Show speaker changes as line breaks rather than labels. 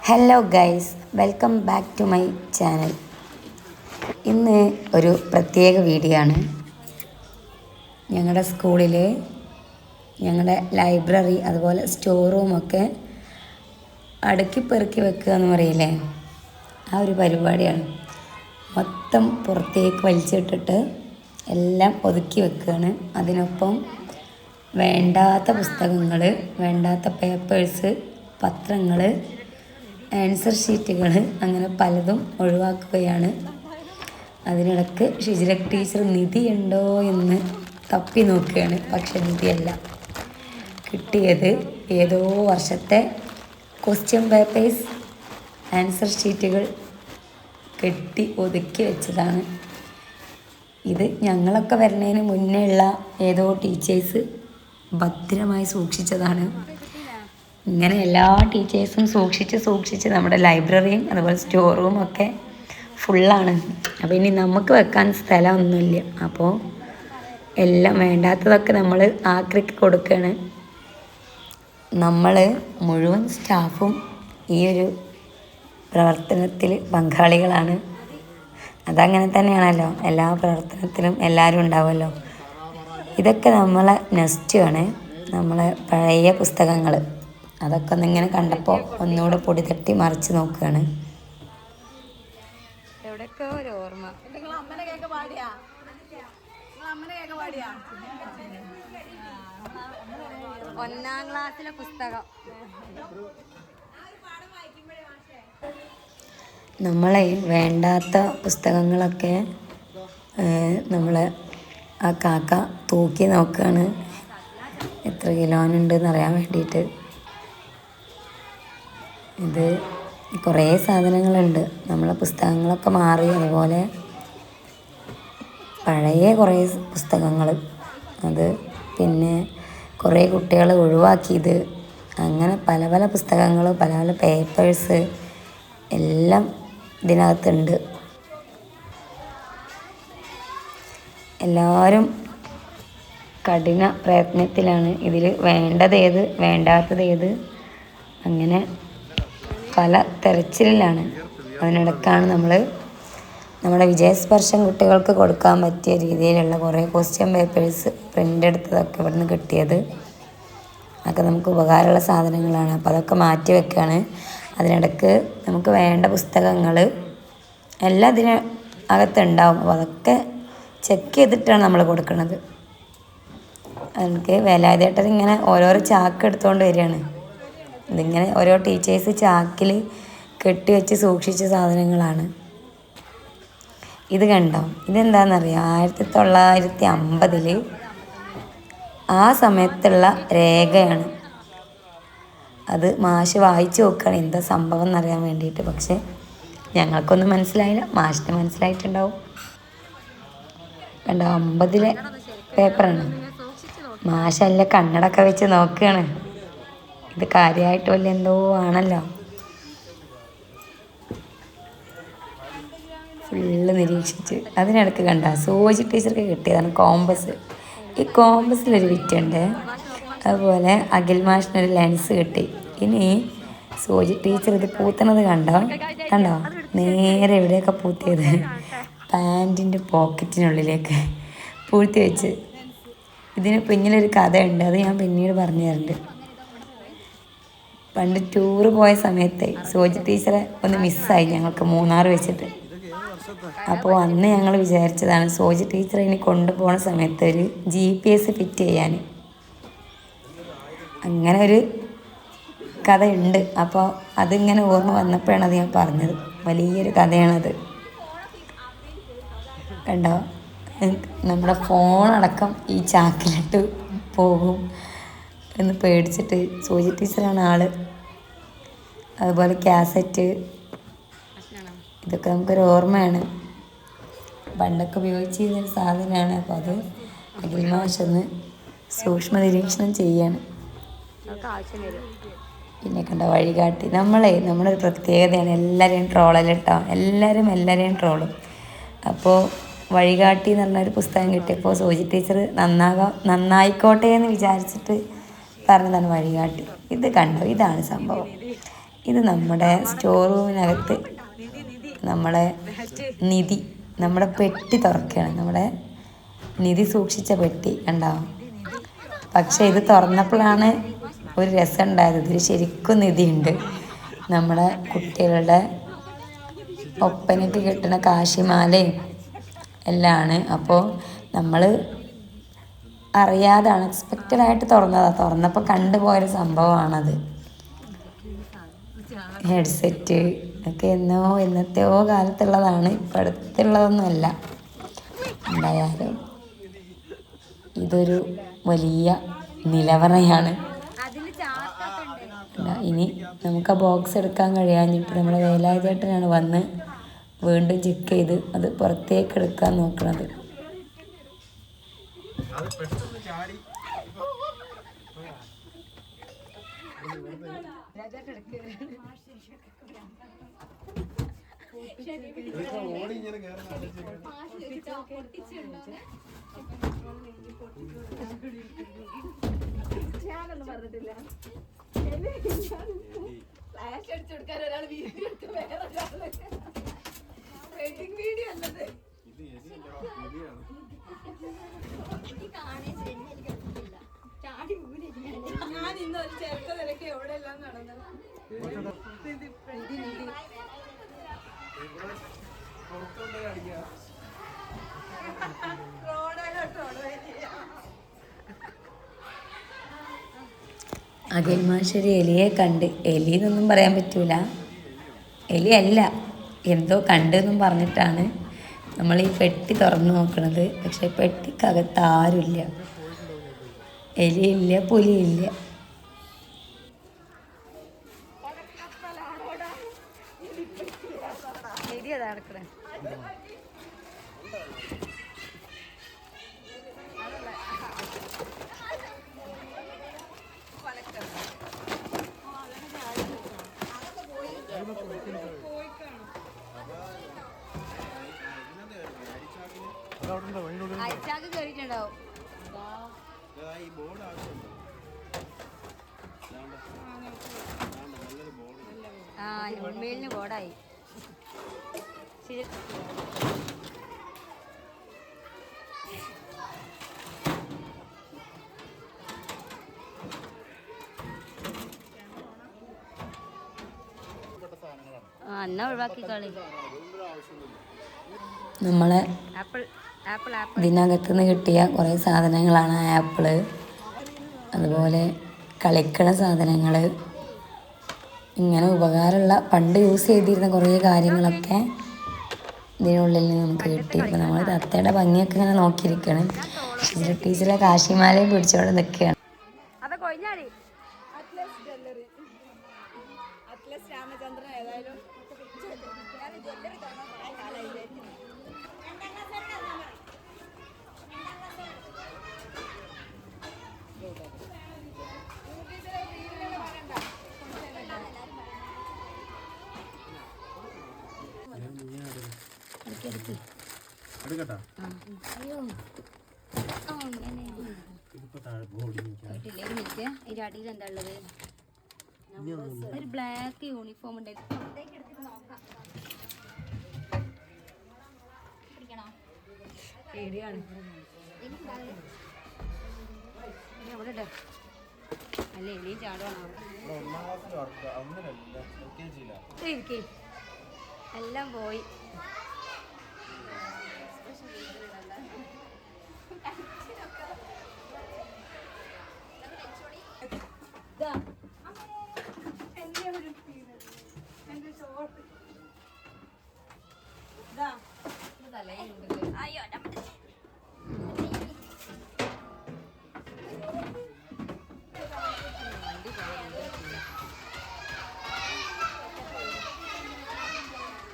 Hello guys, welcome back to my channel. ഇന്ന് ഒരു പ്രത്യേക വീഡിയോ ആണ്. ഞങ്ങളുടെ സ്കൂളിൽ ഞങ്ങളുടെ ലൈബ്രറി അതുപോലെ സ്റ്റോർ റൂമൊക്കെ അടുക്കി പെറുക്കി വെക്കുക എന്ന് പറയില്ലേ, ആ ഒരു പരിപാടിയാണ്. മൊത്തം പുറത്തേക്ക് വലിച്ചിട്ടിട്ട് എല്ലാം ഒതുക്കി വെക്കുകയാണ്. അതിനൊപ്പം വേണ്ടാത്ത പുസ്തകങ്ങൾ, വേണ്ടാത്ത പേപ്പേഴ്സ്, പത്രങ്ങൾ, ആൻസർ ഷീറ്റുകൾ, അങ്ങനെ പലതും ഒഴിവാക്കുകയാണ്. അതിനിടക്ക് ഷിജില ടീച്ചർ നിധി ഉണ്ടോ എന്ന് തപ്പി നോക്കുകയാണ്. പക്ഷെ നിധിയല്ല, കിട്ടിയത് ഏതോ വർഷത്തെ ക്വസ്റ്റ്യൻ പേപ്പേഴ്സ്, ആൻസർ ഷീറ്റുകൾ കെട്ടി ഒതുക്കി വെച്ചതാണ്. ഇത് ഞങ്ങളൊക്കെ വരുന്നതിന് മുന്നേ ഉള്ള ഏതോ ടീച്ചേഴ്സ് ഭദ്രമായി സൂക്ഷിച്ചതാണ്. ഇങ്ങനെ എല്ലാ ടീച്ചേഴ്സും സൂക്ഷിച്ച് നമ്മുടെ ലൈബ്രറിയും അതുപോലെ സ്റ്റോർ റൂമും ഒക്കെ ഫുള്ളാണ്. അപ്പോൾ ഇനി നമുക്ക് വെക്കാൻ സ്ഥലമൊന്നുമില്ല. അപ്പോൾ എല്ലാം വേണ്ടാത്തതൊക്കെ നമ്മൾ ആക്രിക്ക് കൊടുക്കുകയാണ്. നമ്മൾ മുഴുവൻ സ്റ്റാഫും ഈ ഒരു പ്രവർത്തനത്തിൽ പങ്കാളികളാണ്. അതങ്ങനെ തന്നെയാണല്ലോ, എല്ലാ പ്രവർത്തനത്തിലും എല്ലാവരും ഉണ്ടാവുമല്ലോ. ഇതൊക്കെ നമ്മളെ നെസ്റ്റാണ്, നമ്മളെ പഴയ പുസ്തകങ്ങൾ. അതൊക്കെ ഒന്നിങ്ങനെ കണ്ടപ്പോൾ ഒന്നുകൂടെ പൊടി തട്ടി മറിച്ച് നോക്കുകയാണ്.
ഒന്നാം ക്ലാസ്സിലെ പുസ്തകം
നമ്മളെ വേണ്ടാത്ത പുസ്തകങ്ങളൊക്കെ നമ്മൾ ആ കാക്ക തൂക്കി നോക്കുകയാണ്, എത്ര കിലോനുണ്ടെന്ന് അറിയാൻ വേണ്ടിയിട്ട്. ഇത് കുറേ സാധനങ്ങളുണ്ട്. നമ്മളെ പുസ്തകങ്ങളൊക്കെ മാറി, അതുപോലെ പഴയ കുറേ പുസ്തകങ്ങൾ, അത് പിന്നെ കുറേ കുട്ടികൾ ഒഴിവാക്കിയത്, അങ്ങനെ പല പല പുസ്തകങ്ങൾ, പല പല പേപ്പേഴ്സ് എല്ലാം ഇതിനകത്തുണ്ട്. എല്ലാവരും കഠിന പ്രയത്നത്തിലാണ്. ഇതിൽ വേണ്ടതേത് വേണ്ടാത്തതേത് അങ്ങനെ പല തെരച്ചിലാണ്. അതിനിടയ്ക്കാണ് നമ്മുടെ വിജയസ്പർശം കുട്ടികൾക്ക് കൊടുക്കാൻ പറ്റിയ രീതിയിലുള്ള കുറേ ക്വസ്റ്റ്യൻ പേപ്പേഴ്സ് പ്രിൻ്റ് എടുത്തതൊക്കെ ഇവിടുന്ന് കിട്ടിയത്. അതൊക്കെ നമുക്ക് ഉപകാരമുള്ള സാധനങ്ങളാണ്. അപ്പോൾ അതൊക്കെ മാറ്റി വെക്കുകയാണ്. അതിനിടയ്ക്ക് നമുക്ക് വേണ്ട പുസ്തകങ്ങൾ എല്ലാം ഇതിന് അകത്തുണ്ടാവും. അപ്പോൾ അതൊക്കെ ചെക്ക് ചെയ്തിട്ടാണ് നമ്മൾ കൊടുക്കുന്നത്. എനിക്ക് വേലായുധേട്ടൻ ഇങ്ങനെ ഓരോരോ ചാക്ക് എടുത്തുകൊണ്ട് വരികയാണ്. ഇതിങ്ങനെ ഓരോ ടീച്ചേഴ്സ് ചാക്കിൽ കെട്ടിവെച്ച് സൂക്ഷിച്ച സാധനങ്ങളാണ്. ഇത് കണ്ടോ, ഇതെന്താണെന്നറിയാം, 1950 ആ സമയത്തുള്ള രേഖയാണ്. അത് മാഷ് വായിച്ച് നോക്കുകയാണ് എന്താ സംഭവം എന്നറിയാൻ വേണ്ടിയിട്ട്. പക്ഷെ ഞങ്ങൾക്കൊന്നും മനസ്സിലായില്ല, മാഷിന് മനസ്സിലായിട്ടുണ്ടാവും. കണ്ടോ, 50 പേപ്പറാണ്. മാഷല്ല കണ്ണടൊക്കെ വെച്ച് നോക്കുകയാണ്. ഇത് കാര്യമായിട്ട് വല്ല എന്തോ ആണല്ലോ. ഫുള്ള് നിരീക്ഷിച്ച് അതിനിടയ്ക്ക് കണ്ട സോജി ടീച്ചർക്ക് കിട്ടിയതാണ് കോമ്പസ്. ഈ കോമ്പസിലൊരു വിറ്റുണ്ട്. അതുപോലെ അഖിൽ മാഷിനൊരു ലെൻസ് കിട്ടി. ഇനി സോജി ടീച്ചർ ഇത് പൂത്തണത് കണ്ടോ, നേരെ എവിടെയൊക്കെ പൂത്തിയത്, പാൻറ്റിൻ്റെ പോക്കറ്റിനുള്ളിലേക്ക് പൂഴ്ത്തി വെച്ച്. ഇതിന് പിന്നിലൊരു കഥയുണ്ട്, അത് ഞാൻ പിന്നീട് പറഞ്ഞു തരുന്നുണ്ട്. പണ്ട് ടൂറ് പോയ സമയത്ത് സോജി ടീച്ചറെ ഒന്ന് മിസ്സായി ഞങ്ങൾക്ക് മൂന്നാർ വെച്ചിട്ട്. അപ്പോൾ അന്ന് ഞങ്ങൾ വിചാരിച്ചതാണ് സോജി ടീച്ചറെ ഇനി കൊണ്ടുപോകുന്ന സമയത്ത് ഒരു GPS ഫിറ്റ് ചെയ്യാൻ. അങ്ങനെ ഒരു കഥയുണ്ട്. അപ്പോൾ അതിങ്ങനെ ഓർമ്മ വന്നപ്പോഴാണ് അത് ഞാൻ പറഞ്ഞത്. വലിയൊരു കഥയാണത്. കണ്ടോ, നമ്മുടെ ഫോണടക്കം ഈ ചാക്കിലിട്ട് പോകും എന്ന് പേടിച്ചിട്ട് സൂചി ടീച്ചറാണ് ആള്. അതുപോലെ കാസറ്റ്, ഇതൊക്കെ നമുക്കൊരു ഓർമ്മയാണ്. പണ്ടൊക്കെ ഉപയോഗിച്ചിരുന്നൊരു സാധനമാണ്. അപ്പോൾ അത് അഖിൽ മാഷൊന്ന് സൂക്ഷ്മ നിരീക്ഷണം ചെയ്യാണ്. പിന്നെ കണ്ട വഴികാട്ടി, നമ്മളൊരു പ്രത്യേകതയാണ്, എല്ലാവരെയും ട്രോളലിട്ടോ, എല്ലാവരെയും ട്രോളും. അപ്പോൾ വഴികാട്ടി എന്ന് പറഞ്ഞൊരു പുസ്തകം കിട്ടിയപ്പോൾ സോജി ടീച്ചർ നന്നായിക്കോട്ടെ എന്ന് വിചാരിച്ചിട്ട് പറഞ്ഞതാണ് വഴികാട്ടി. ഇത് കണ്ടോ, ഇതാണ് സംഭവം. ഇത് നമ്മുടെ സ്റ്റോർ റൂമിനകത്ത് നമ്മളെ നിധി, നമ്മുടെ പെട്ടി തുറക്കുകയാണ്. നമ്മുടെ നിധി സൂക്ഷിച്ച പെട്ടി ഉണ്ടാവും. പക്ഷെ ഇത് തുറന്നപ്പോഴാണ് ഒരു രസം ഉണ്ടായത്. ഇതിൽ ശരിക്കും നിധിയുണ്ട്. നമ്മുടെ കുട്ടികളുടെ ഒപ്പനയ്ക്ക് കിട്ടുന്ന കാശിമാലയും എല്ലാമാണ്. അപ്പോൾ നമ്മൾ അറിയാതെ അൺഎക്സ്പെക്റ്റഡായിട്ട് തുറന്നപ്പോൾ കണ്ടുപോയൊരു സംഭവമാണത്. ഹെഡ്സെറ്റ് ഒക്കെ എന്നത്തെയോ കാലത്തുള്ളതാണ്, ഇപ്പം അടുത്തുള്ളതൊന്നുമല്ല. എന്തായാലും ഇതൊരു വലിയ നിലവറയാണ്. ഇനി നമുക്ക് ആ ബോക്സ് എടുക്കാൻ കഴിയാഞ്ഞിട്ട് നമ്മുടെ വേലായുധേട്ടനാണ് വന്ന് വീണ്ടും ചെക്ക് ചെയ്ത് അത് പുറത്തേക്ക് എടുക്കാൻ നോക്കണത്.
ഞാനൊന്നും പറഞ്ഞിട്ടില്ല. ഫ്ലാഷ് അടിച്ചു കൊടുക്കാൻ ഒരാൾ വീഡിയോ എടുത്ത് വേറെ വെഡിങ് വീഡിയോ അല്ലത്. ഞാൻ ഇന്ന് ഒരു ചെറുത്ത നിലയ്ക്ക് എവിടെ എല്ലാം നടന്നത്.
അഖിൽമാഷൊരു എലിയെ കണ്ട്, എലി എന്നൊന്നും പറയാൻ പറ്റൂല, എലിയല്ല, എന്തോ കണ്ടെന്നും പറഞ്ഞിട്ടാണ് നമ്മൾ ഈ പെട്ടി തുറന്നു നോക്കണത്. പക്ഷെ പെട്ടിക്കകത്ത് ആരുമില്ല, എലിയില്ല, പുലിയില്ല.
അയച്ചാക്ക് കേറിയിട്ടുണ്ടാവും. ആ ഉമ്മേലിന് ബോർഡായി. എന്നാ ഒഴിവാക്കി കളി.
നമ്മളെ ഇതിനകത്തുനിന്ന് കിട്ടിയ കുറേ സാധനങ്ങളാണ്. ആപ്പിള്, അതുപോലെ കളിക്കണ സാധനങ്ങൾ, ഇങ്ങനെ ഉപകാരമുള്ള പണ്ട് യൂസ് ചെയ്തിരുന്ന കുറേ കാര്യങ്ങളൊക്കെ ഇതിനുള്ളിൽ നിന്ന് നമുക്ക് കിട്ടി. അപ്പോൾ നമ്മൾ തത്തയുടെ ഭംഗിയൊക്കെ ഇങ്ങനെ നോക്കിയിരിക്കുകയാണ്. ടീച്ചറെ കാശിമാലയും പിടിച്ചോണ്ട് നിൽക്കുകയാണ്.
അടിയിൽ എന്താ ഉള്ളത്? ഒരു ബ്ലാക്ക് യൂണിഫോം ഉണ്ട്. അല്ലേ എലി ചാടണോ? എല്ലാം പോയി. അയ്യോ